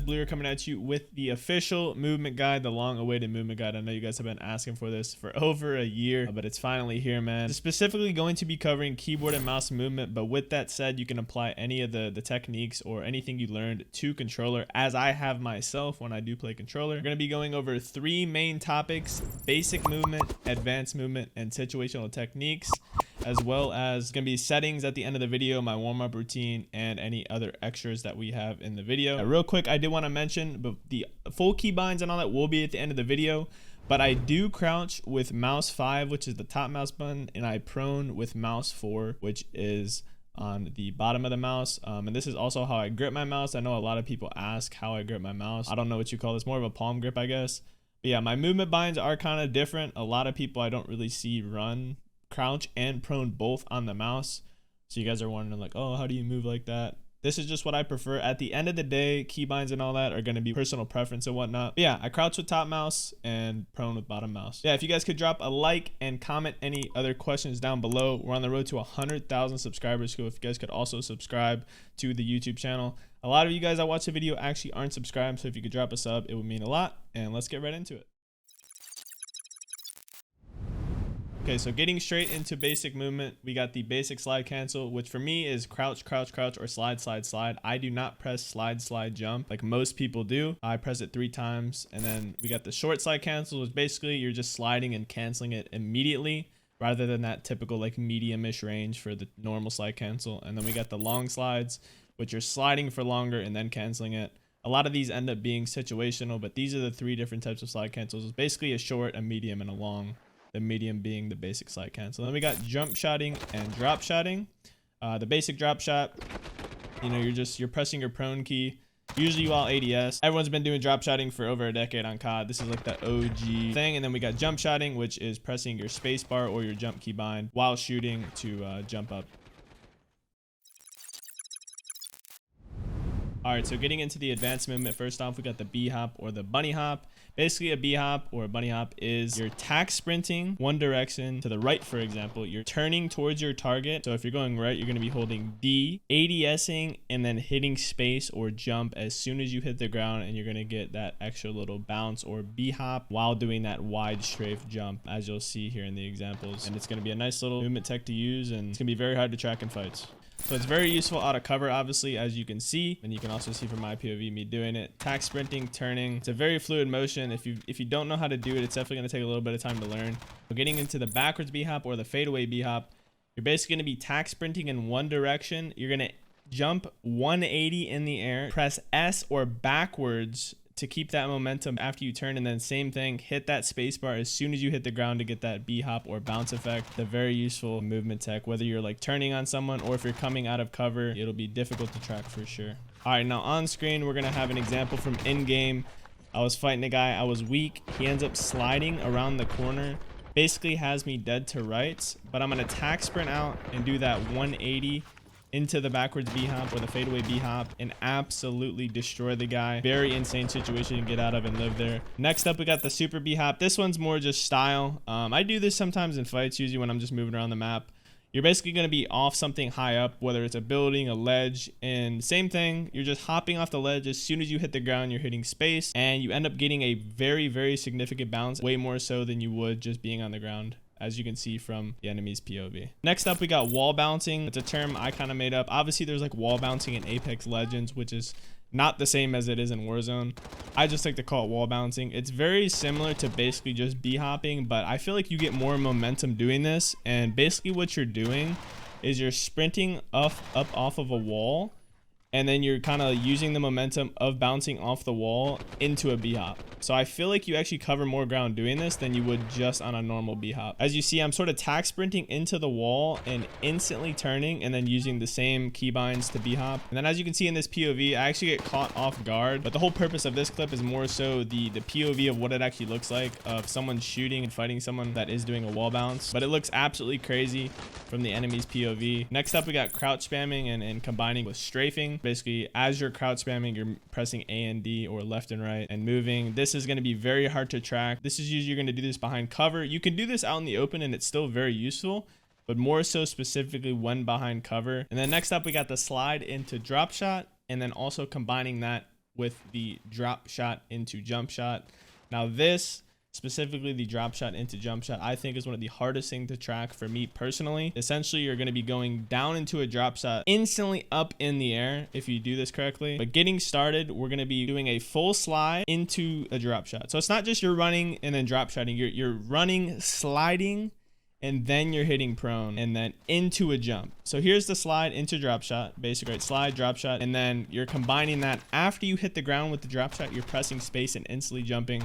Blue are coming at you with the official movement guide, the long awaited movement guide. I know you guys have been asking for this for over a year, but it's finally here, man. It's specifically going to be covering keyboard and mouse movement, but with that said, you can apply any of the techniques or anything you learned to controller, as I have myself when I do play controller. We're going to be going over 3 main topics: basic movement, advanced movement, and situational techniques, as well as going to be settings at the end of the video, my warm-up routine, and any other extras that we have in the video. Real quick, I did want to mention, but the full keybinds and all that will be at the end of the video, but I do crouch with mouse 5, which is the top mouse button, and I prone with mouse 4, which is on the bottom of the mouse. And this is also how I grip my mouse. I know a lot of people ask how I grip my mouse. I don't know what you call this, more of a palm grip, I guess. But yeah, my movement binds are kind of different. A lot of people I don't really see run crouch and prone both on the mouse. So you guys are wondering like, oh, how do you move like that? This is just what I prefer. At the end of the day, keybinds and all that are going to be personal preference and whatnot. But yeah, I crouch with top mouse and prone with bottom mouse. Yeah, if you guys could drop a like and comment any other questions down below. We're on the road to 100,000 subscribers. So if you guys could also subscribe to the YouTube channel. A lot of you guys that watch the video actually aren't subscribed. So if you could drop a sub, it would mean a lot. And let's get right into it. Okay, so getting straight into basic movement, we got the basic slide cancel, which for me is crouch, crouch, crouch, or slide, slide, slide. I do not press slide, slide, jump like most people do. I press it 3 times. And then we got the short slide cancel, which basically you're just sliding and canceling it immediately, rather than that typical like medium-ish range for the normal slide cancel. And then we got the long slides, which you're sliding for longer and then canceling it. A lot of these end up being situational, but these are the 3 different types of slide cancels. It's basically a short, a medium, and a long. The medium being the basic slide cancel. Then we got jump shotting and drop shotting. The basic drop shot, you know, you're pressing your prone key, usually while ADS. Everyone's been doing drop shotting for over a decade on COD. This is like the OG thing. And then we got jump shotting, which is pressing your space bar or your jump key bind while shooting to jump up. All right, so getting into the advanced movement, first off, we got the BHop or the bunny hop. Basically, a BHop or a bunny hop is you're tack sprinting one direction to the right, for example. You're turning towards your target. So if you're going right, you're going to be holding D, ADSing, and then hitting space or jump as soon as you hit the ground, and you're going to get that extra little bounce or BHop while doing that wide strafe jump, as you'll see here in the examples. And it's going to be a nice little movement tech to use, and it's going to be very hard to track in fights. So it's very useful out of cover, obviously, as you can see, and you can also see from my POV me doing it. Tack sprinting, turning. It's a very fluid motion. If you don't know how to do it, it's definitely going to take a little bit of time to learn. But getting into the backwards BHop or the fadeaway BHop, you're basically going to be tack sprinting in one direction. You're going to jump 180 in the air, press S or backwards to keep that momentum after you turn, and then same thing, hit that space bar as soon as you hit the ground to get that BHop or bounce effect. The very useful movement tech, whether you're like turning on someone or if you're coming out of cover, it'll be difficult to track for sure. All right, now on screen, we're gonna have an example from in-game. I was fighting a guy, I was weak. He ends up sliding around the corner, basically has me dead to rights, but I'm gonna tack sprint out and do that 180 into the backwards BHop or the fadeaway BHop and absolutely destroy the guy. Very insane situation to get out of and live there. Next up, we got the super BHop. This one's more just style. I do this sometimes in fights, usually when I'm just moving around the map. You're basically going to be off something high up, whether it's a building, a ledge, and same thing. You're just hopping off the ledge. As soon as you hit the ground, you're hitting space, and you end up getting a very, very significant bounce, way more so than you would just being on the ground, as you can see from the enemy's POV. Next up, we got wall bouncing. It's a term I kind of made up. Obviously, there's like wall bouncing in Apex Legends, which is not the same as it is in Warzone. I just like to call it wall bouncing. It's very similar to basically just B-hopping, but I feel like you get more momentum doing this. And basically what you're doing is you're sprinting up off of a wall, and then you're kind of using the momentum of bouncing off the wall into a B-hop. So I feel like you actually cover more ground doing this than you would just on a normal B-hop. As you see, I'm sort of tack sprinting into the wall and instantly turning and then using the same keybinds to B-hop. And then as you can see in this POV, I actually get caught off guard. But the whole purpose of this clip is more so the POV of what it actually looks like of someone shooting and fighting someone that is doing a wall bounce. But it looks absolutely crazy from the enemy's POV. Next up, we got crouch spamming and combining with strafing. Basically, as you're crouch spamming, you're pressing A and D or left and right and moving. This is going to be very hard to track. This is usually you're going to do this behind cover. You can do this out in the open and it's still very useful, but more so specifically when behind cover. And then next up, we got the slide into drop shot, and then also combining that with the drop shot into jump shot. Now this, specifically the drop shot into jump shot, I think is one of the hardest things to track for me personally. Essentially, you're going to be going down into a drop shot, instantly up in the air if you do this correctly. But getting started, we're going to be doing a full slide into a drop shot. So it's not just you're running and then drop shotting. You're running, sliding, and then you're hitting prone and then into a jump. So here's the slide into drop shot, basic, right? Slide, drop shot, and then you're combining that after you hit the ground with the drop shot. You're pressing space and instantly jumping.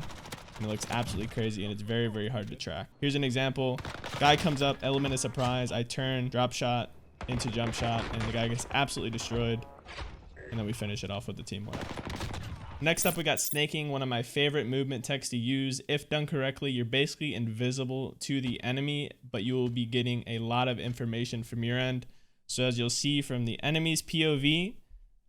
And it looks absolutely crazy, and it's very, very hard to track. Here's an example. Guy comes up, element of surprise. I turn, drop shot into jump shot, and the guy gets absolutely destroyed. And then we finish it off with the teamwork. Next up, we got snaking, one of my favorite movement techs to use. If done correctly, you're basically invisible to the enemy, but you will be getting a lot of information from your end. So as you'll see from the enemy's POV,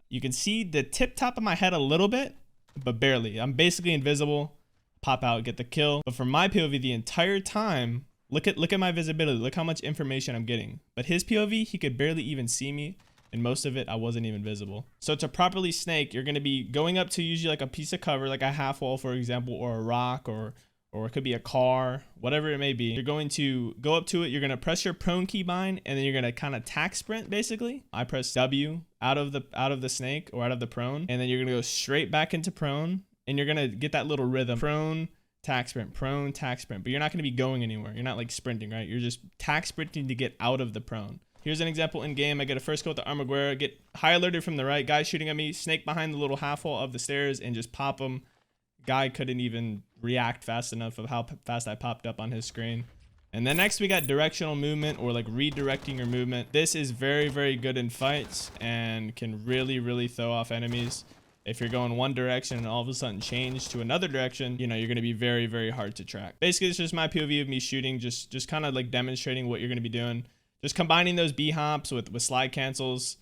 you can see the tip top of my head a little bit, but barely. I'm basically invisible. Pop out, get the kill. But from my POV, the entire time, look at my visibility. Look how much information I'm getting. But his POV, he could barely even see me. And most of it, I wasn't even visible. So to properly snake, you're going to be going up to usually like a piece of cover, like a half wall, for example, or a rock, or it could be a car, whatever it may be. You're going to go up to it. You're going to press your prone keybind, and then you're going to kind of tack sprint, basically. I press W out of the snake or out of the prone, and then you're going to go straight back into prone, and you're going to get that little rhythm. Prone, tack sprint, prone, tack sprint. But you're not going to be going anywhere. You're not like sprinting, right? You're just tack sprinting to get out of the prone. Here's an example in game. I get a first kill with the Armaguerra, get high alerted from the right, guy shooting at me, snake behind the little half wall of the stairs, and just pop him. Guy couldn't even react fast enough of how fast I popped up on his screen. And then next we got directional movement, or like redirecting your movement. This is very, very good in fights and can really, really throw off enemies. If you're going one direction and all of a sudden change to another direction, you know, you're going to be very, very hard to track. Basically, it's just my POV of me shooting, just kind of like demonstrating what you're going to be doing. Just combining those BHops with slide cancels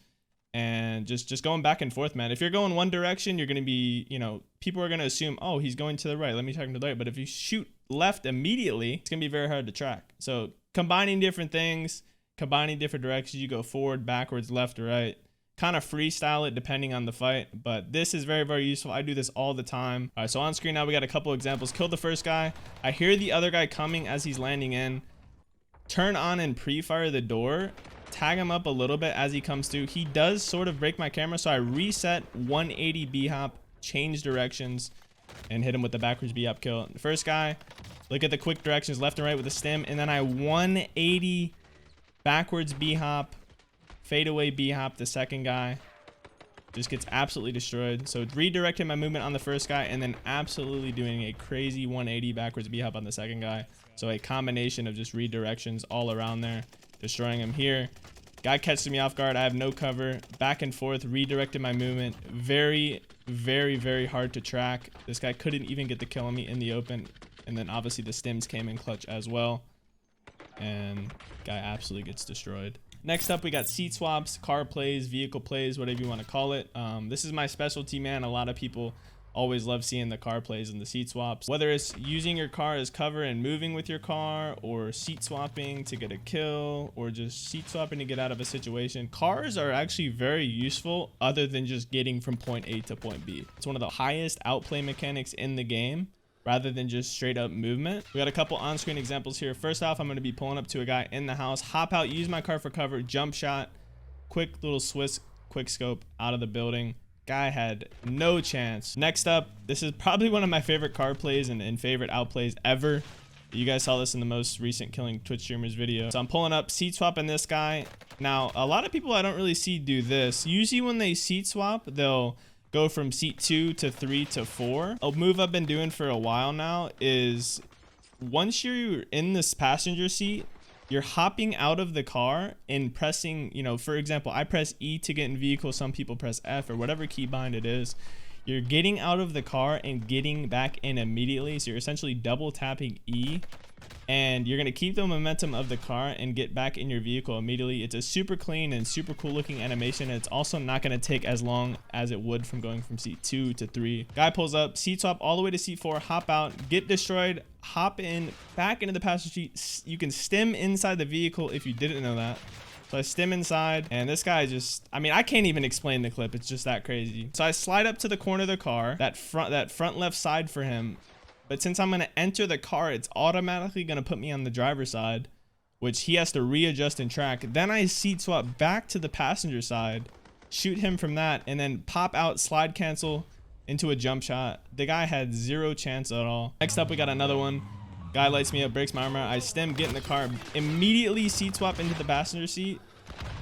and just going back and forth, man. If you're going one direction, you're going to be, you know, people are going to assume, oh, he's going to the right. Let me check him to the right. But if you shoot left immediately, it's going to be very hard to track. So combining different things, combining different directions, you go forward, backwards, left, or right. Kind of freestyle it depending on the fight, but this is very, very useful. I do this all the time. All right, so on screen now we got a couple examples. Kill the first guy. I hear the other guy coming as he's landing in. Turn on and pre-fire the door, tag him up a little bit as he comes through. He does sort of break my camera, so I reset 180 BHop, change directions, and hit him with the backwards BHop kill. The first guy, look at the quick directions left and right with the stem, and then I 180 backwards BHop, fadeaway BHop the second guy. Just gets absolutely destroyed. So redirecting my movement on the first guy and then absolutely doing a crazy 180 backwards BHop on the second guy. So a combination of just redirections all around there, destroying him here. Guy catches me off guard. I have no cover. Back and forth, redirected my movement. Very, very, very hard to track. This guy couldn't even get the kill on me in the open. And then obviously the stims came in clutch as well. And guy absolutely gets destroyed. Next up, we got seat swaps, car plays, vehicle plays, whatever you want to call it. This is my specialty, man. A lot of people always love seeing the car plays and the seat swaps. Whether it's using your car as cover and moving with your car, or seat swapping to get a kill, or just seat swapping to get out of a situation. Cars are actually very useful other than just getting from point A to point B. It's one of the highest outplay mechanics in the game, rather than just straight up movement. We got a couple on-screen examples here. First off, I'm going to be pulling up to a guy in the house, hop out, use my car for cover, jump shot, quick little Swiss quick scope out of the building. Guy had no chance. Next up, this is probably one of my favorite car plays and favorite outplays ever. You guys saw this in the most recent Killing Twitch Streamers video. So I'm pulling up, seat swapping this guy. Now, a lot of people I don't really see do this. Usually when they seat swap, they'll go from seat 2 to 3 to 4. A move I've been doing for a while now is once you're in this passenger seat, you're hopping out of the car and pressing, you know, for example, I press E to get in vehicle. Some people press F or whatever keybind it is. You're getting out of the car and getting back in immediately. So you're essentially double tapping E, and you're going to keep the momentum of the car and get back in your vehicle immediately. It's a super clean and super cool looking animation. And it's also not going to take as long as it would from going from seat 2 to 3. Guy pulls up, seat swap all the way to seat 4, hop out, get destroyed, hop in, back into the passenger seat. You can stem inside the vehicle if you didn't know that. So I stim inside, and this guy just, I mean, I can't even explain the clip. It's just that crazy. So I slide up to the corner of the car, that front left side for him. But since I'm going to enter the car, it's automatically going to put me on the driver's side, which he has to readjust and track. Then I seat swap back to the passenger side, shoot him from that, and then pop out, slide cancel into a jump shot. The guy had zero chance at all. Next up, we got another one. Guy lights me up, breaks my armor. I stim, get in the car, immediately seat swap into the passenger seat,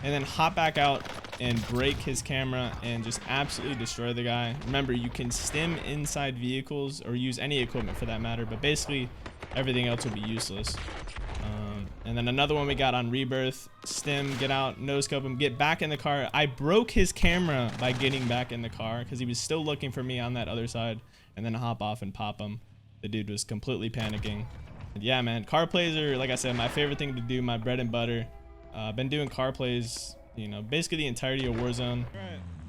and then hop back out and break his camera and just absolutely destroy the guy. Remember, you can stim inside vehicles or use any equipment for that matter, but basically everything else will be useless. And then another one we got on Rebirth. Stim, get out, no scope him, get back in the car. I broke his camera by getting back in the car because he was still looking for me on that other side, and then hop off and pop him. The dude was completely panicking. And yeah, man, car plays are, like I said, my favorite thing to do, my bread and butter. I've been doing car plays, you know, basically the entirety of Warzone.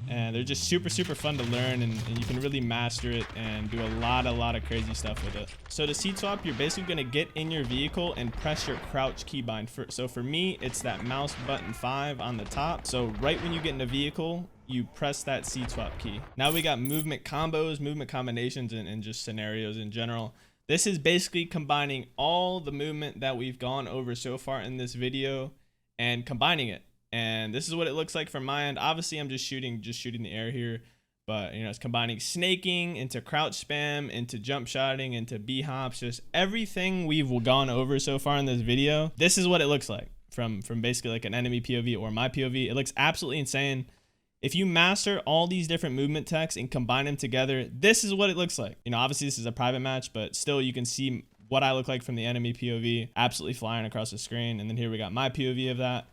And they're just super fun to learn, and you can really master it and do a lot of crazy stuff with it. So to seat swap, you're basically going to get in your vehicle and press your crouch keybind. So for me, it's that mouse button 5 on the top. So right when you get in the vehicle, you press that seat swap key. Now we got movement combos, movement combinations, and just scenarios in general. This is basically combining all the movement that we've gone over so far in this video and combining it. And this is what it looks like from my end. Obviously, I'm just shooting the air here, but you know, it's combining snaking into crouch spam, into jump shotting, into BHops, just everything we've gone over so far in this video. This is what it looks like from basically like an enemy POV or my POV. It looks absolutely insane. If you master all these different movement techs and combine them together, this is what it looks like. You know, obviously this is a private match, but still you can see what I look like from the enemy POV, absolutely flying across the screen. And then here we got my POV of that.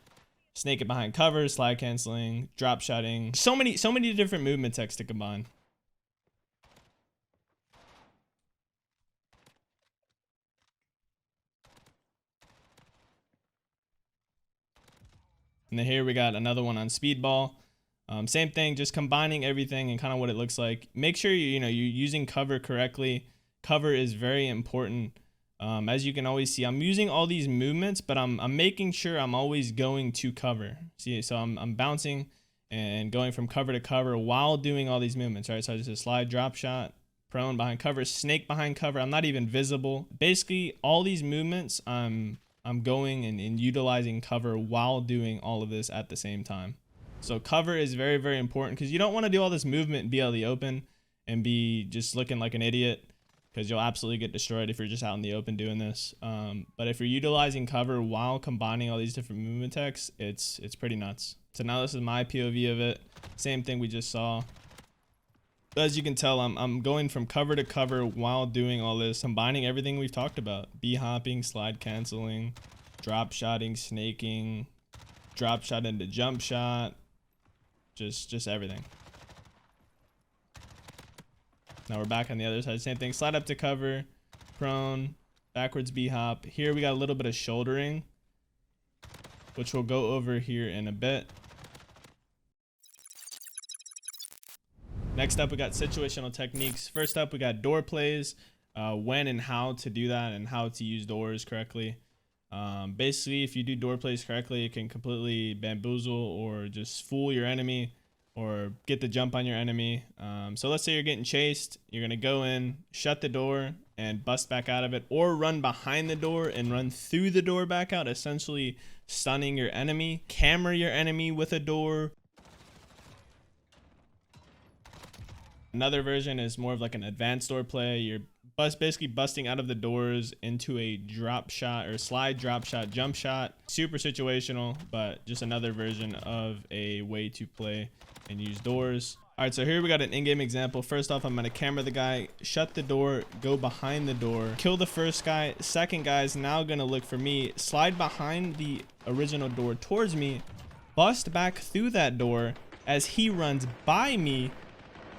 Snake it behind cover, slide canceling, drop shotting. So many different movement techs to combine. And then here we got another one on speedball. Same thing, just combining everything and kind of what it looks like. Make sure you're using cover correctly. Cover is very important. As you can always see, I'm using all these movements, but I'm making sure I'm always going to cover. See, so I'm bouncing and going from cover to cover while doing all these movements, right? So I just a slide, drop shot, prone behind cover, snake behind cover. I'm not even visible. Basically, all these movements, I'm going and utilizing cover while doing all of this at the same time. So cover is very important because you don't want to do all this movement and be out in the open and be just looking like an idiot, because you'll absolutely get destroyed if you're just out in the open doing this. But if you're utilizing cover while combining all these different movement techs, it's pretty nuts. So now this is my POV of it. Same thing we just saw. As you can tell, I'm going from cover to cover while doing all this, combining everything we've talked about. B-hopping, slide canceling, drop shotting, snaking, drop shot into jump shot, just everything. Now we're back on the other side, same thing, slide up to cover, prone, backwards B-hop. Here we got a little bit of shouldering, which we'll go over here in a bit. Next up, we got situational techniques. First up, we got door plays, when and how to do that and how to use doors correctly. Basically, if you do door plays correctly, it can completely bamboozle or just fool your enemy, or get the jump on your enemy. So let's say you're getting chased, you're gonna go in, shut the door and bust back out of it, or run behind the door and run through the door back out, essentially stunning your enemy. Camera your enemy with a door. Another version is more of like an advanced door play. You're basically busting out of the doors into a drop shot or slide drop shot, jump shot. Super situational, but just another version of a way to play and use doors. All right, so here we got an in-game example. First off, I'm gonna camera the guy, shut the door, go behind the door, kill the first guy. Second guy is now gonna look for me, slide behind the original door towards me, bust back through that door as he runs by me,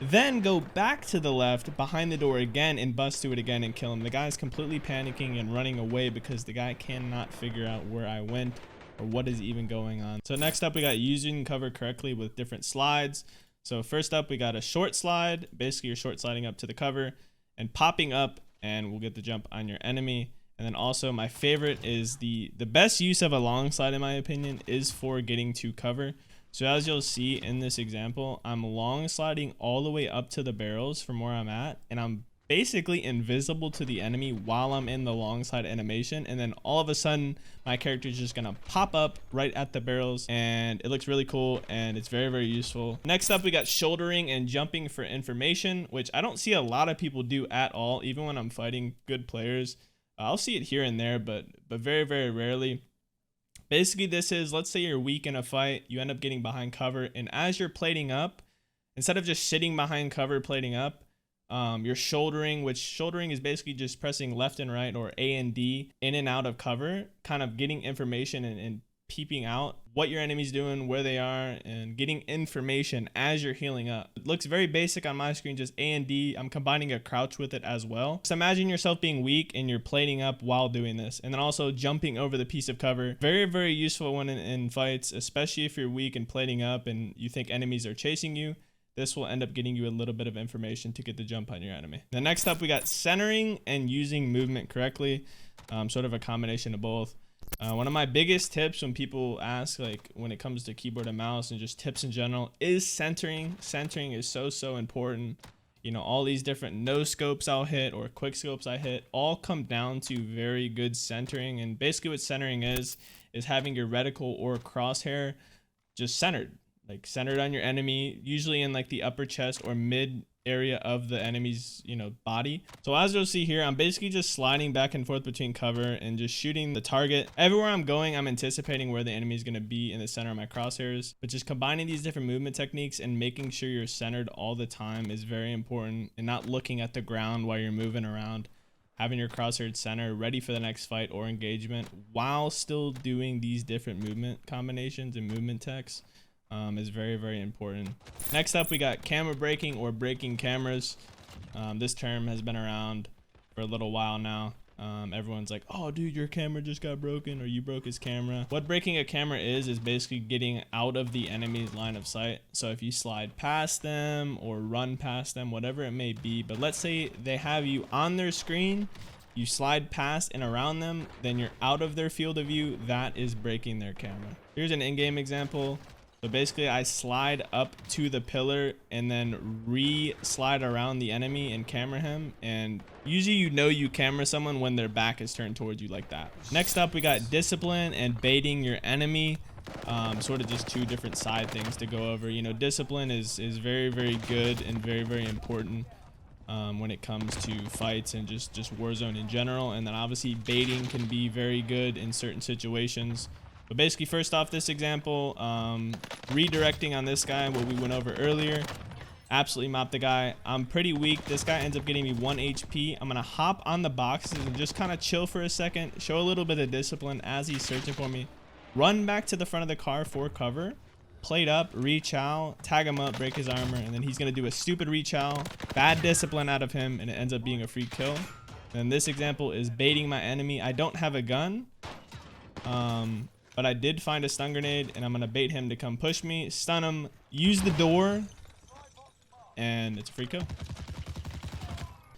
then go back to the left behind the door again and bust through it again and kill him. The guy's completely panicking and running away because the guy cannot figure out where I went or what is even going on. So next up, we got using cover correctly with different slides. So first up, we got a short slide. Basically, you're short sliding up to the cover and popping up, and we'll get the jump on your enemy. And then also my favorite is the best use of a long slide in my opinion is for getting to cover. So as you'll see in this example, I'm long sliding all the way up to the barrels from where I'm at, and I'm basically invisible to the enemy while I'm in the long slide animation, and then all of a sudden my character is just gonna pop up right at the barrels, and it looks really cool and it's very, very useful. Next up, we got shouldering and jumping for information, which I don't see a lot of people do at all. Even when I'm fighting good players, I'll see it here and there, but very, very rarely. Basically, this is, let's say you're weak in a fight, you end up getting behind cover, and as you're plating up, instead of just sitting behind cover plating up, you're shouldering, which shouldering is basically just pressing left and right or A and D in and out of cover, kind of getting information and peeping out what your enemy's doing, where they are, and getting information as you're healing up. It looks very basic on my screen, just A and D. I'm combining a crouch with it as well. Just imagine yourself being weak and you're plating up while doing this, and then also jumping over the piece of cover. Very, very useful when in fights, especially if you're weak and plating up and you think enemies are chasing you. This will end up getting you a little bit of information to get the jump on your enemy. The next up, we got centering and using movement correctly, sort of a combination of both. One of my biggest tips when people ask, like when it comes to keyboard and mouse and just tips in general, is centering. Centering is so important. You know, all these different no scopes I'll hit or quick scopes I hit all come down to very good centering. And basically what centering is having your reticle or crosshair just centered. Like centered on your enemy, usually in like the upper chest or mid area of the enemy's, you know, body. So as you'll see here, I'm basically just sliding back and forth between cover and just shooting the target. Everywhere I'm going, I'm anticipating where the enemy is going to be in the center of my crosshairs. But just combining these different movement techniques and making sure you're centered all the time is very important, and not looking at the ground while you're moving around. Having your crosshair center ready for the next fight or engagement while still doing these different movement combinations and movement techs is very, very important. Next up, we got camera breaking or breaking cameras. This term has been around for a little while now. Everyone's like, oh dude, your camera just got broken, or you broke his camera. What breaking a camera is basically getting out of the enemy's line of sight. So if you slide past them or run past them, whatever it may be, but let's say they have you on their screen, you slide past and around them, then you're out of their field of view. That is breaking their camera. Here's an in-game example. So basically I slide up to the pillar and then re-slide around the enemy and camera him. And usually you know you camera someone when their back is turned towards you like that. Next up, we got discipline and baiting your enemy. Sort of just two different side things to go over. You know, discipline is very, very good and very, very important when it comes to fights and just Warzone in general. And then obviously baiting can be very good in certain situations. But basically, first off, this example, redirecting on this guy, what we went over earlier, absolutely mopped the guy. I'm pretty weak. This guy ends up getting me 1 HP. I'm going to hop on the boxes and just kind of chill for a second, show a little bit of discipline as he's searching for me. Run back to the front of the car for cover, plate up, rechow, tag him up, break his armor, and then he's going to do a stupid rechow. Bad discipline out of him, and it ends up being a free kill. And this example is baiting my enemy. I don't have a gun. But I did find a stun grenade, and I'm going to bait him to come push me, stun him, use the door, and it's a free kill.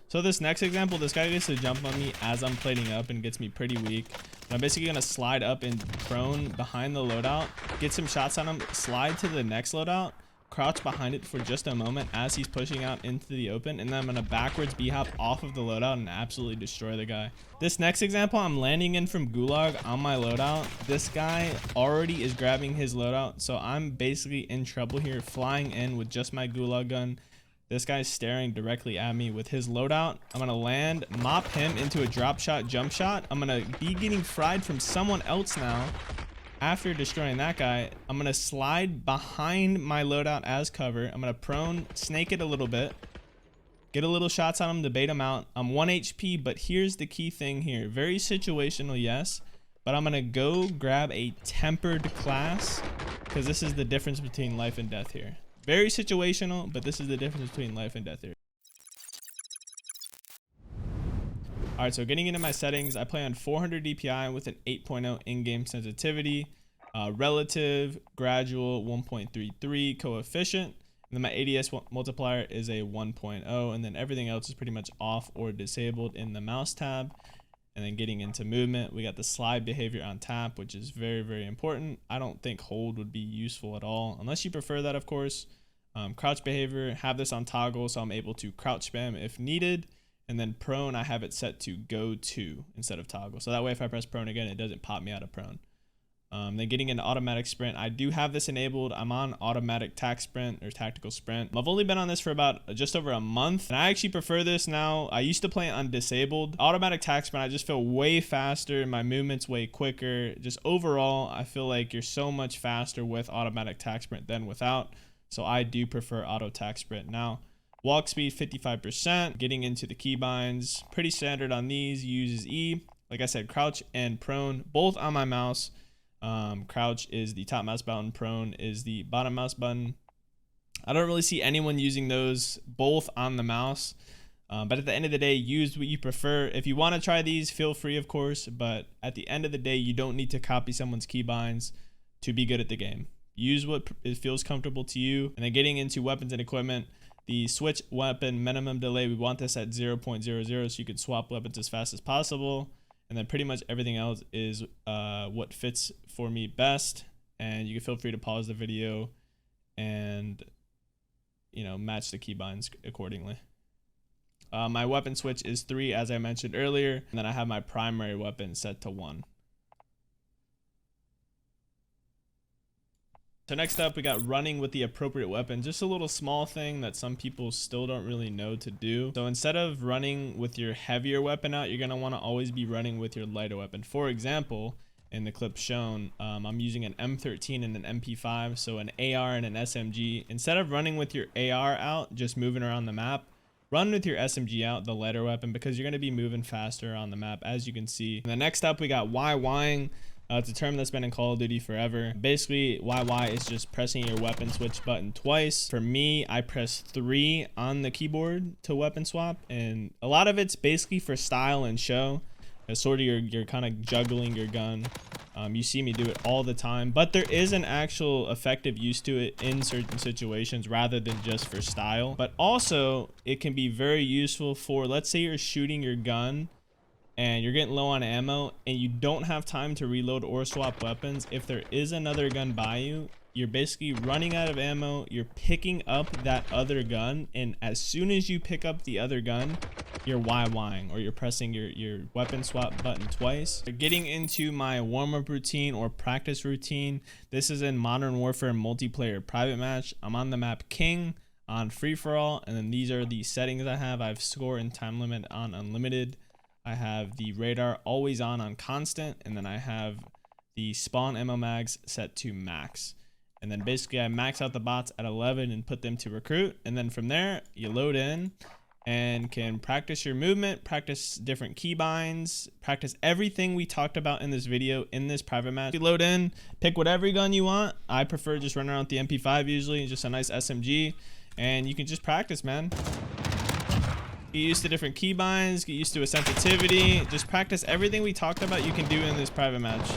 So this next example, this guy gets to jump on me as I'm plating up and gets me pretty weak. But I'm basically going to slide up and prone behind the loadout, get some shots on him, slide to the next loadout, crouch behind it for just a moment as he's pushing out into the open, and then I'm going to backwards BHop off of the loadout and absolutely destroy the guy. This next example, I'm landing in from Gulag on my loadout. This guy already is grabbing his loadout, so I'm basically in trouble here, flying in with just my Gulag gun. This guy's staring directly at me with his loadout. I'm going to land, mop him into a drop shot, jump shot. I'm going to be getting fried from someone else now. After destroying that guy, I'm going to slide behind my loadout as cover. I'm going to prone, snake it a little bit, get a little shots on him to bait him out. I'm 1 HP, but here's the key thing here. Very situational, yes, but I'm going to go grab a tempered class because this is the difference between life and death here. Very situational, but this is the difference between life and death here. All right, so getting into my settings, I play on 400 DPI with an 8.0 in-game sensitivity, relative, gradual, 1.33 coefficient, and then my ADS multiplier is a 1.0, and then everything else is pretty much off or disabled in the mouse tab. And then getting into movement, we got the slide behavior on tap, which is very, very important. I don't think hold would be useful at all, unless you prefer that, of course. Crouch behavior, have this on toggle, so I'm able to crouch spam if needed. And then prone, I have it set to go to instead of toggle. So that way, if I press prone again, it doesn't pop me out of prone. Then getting into automatic sprint, I do have this enabled. I'm on automatic tac sprint or tactical sprint. I've only been on this for about just over a month, and I actually prefer this now. I used to play it on disabled. Automatic tac sprint, I just feel way faster. My movement's way quicker. Just overall, I feel like you're so much faster with automatic tac sprint than without. So I do prefer auto tac sprint. Now, walk speed 55%. Getting into the keybinds, pretty standard on these. Uses E. Like I said, crouch and prone, both on my mouse. Crouch is the top mouse button, prone is the bottom mouse button. I don't really see anyone using those both on the mouse, but at the end of the day, use what you prefer. If you want to try these, feel free, of course, but at the end of the day, you don't need to copy someone's keybinds to be good at the game. Use what feels comfortable to you. And then getting into weapons and equipment, the switch weapon minimum delay, we want this at 0.00 so you can swap weapons as fast as possible. And then pretty much everything else is what fits for me best. And you can feel free to pause the video and, you know, match the keybinds accordingly. My weapon switch is 3, as I mentioned earlier. And then I have my primary weapon set to 1. So next up, we got running with the appropriate weapon. Just a little small thing that some people still don't really know to do. So instead of running with your heavier weapon out, you're going to want to always be running with your lighter weapon. For example, in the clip shown, I'm using an M13 and an MP5, so an AR and an SMG. Instead of running with your AR out, just moving around the map, run with your SMG out, the lighter weapon, because you're going to be moving faster on the map, as you can see. And then next up, we got YYing. It's a term that's been in Call of Duty forever. Basically, YY is just pressing your weapon switch button twice. For me, I press 3 on the keyboard to weapon swap, and a lot of it's basically for style and show. It's sort of you're kind of juggling your gun. You see me do it all the time, but there is an actual effective use to it in certain situations rather than just for style. But also, it can be very useful for, let's say you're shooting your gun and you're getting low on ammo and you don't have time to reload or swap weapons. If there is another gun by you, you're basically running out of ammo, you're picking up that other gun, and as soon as you pick up the other gun, you're YYing, or you're pressing your weapon swap button twice. Getting into my warm-up routine or practice routine, this is in Modern Warfare multiplayer private match. I'm on the map King on free-for-all, and then these are the settings I have. I have score and time limit on unlimited. I have the radar always on constant, and then I have the spawn ammo mags set to max. And then basically I max out the bots at 11 and put them to recruit, and then from there you load in and can practice your movement, practice different keybinds, practice everything we talked about in this video in this private match. You load in, pick whatever gun you want. I prefer just running around with the MP5 usually, just a nice SMG, and you can just practice, man. Get used to different keybinds, get used to a sensitivity, just practice everything we talked about you can do in this private match.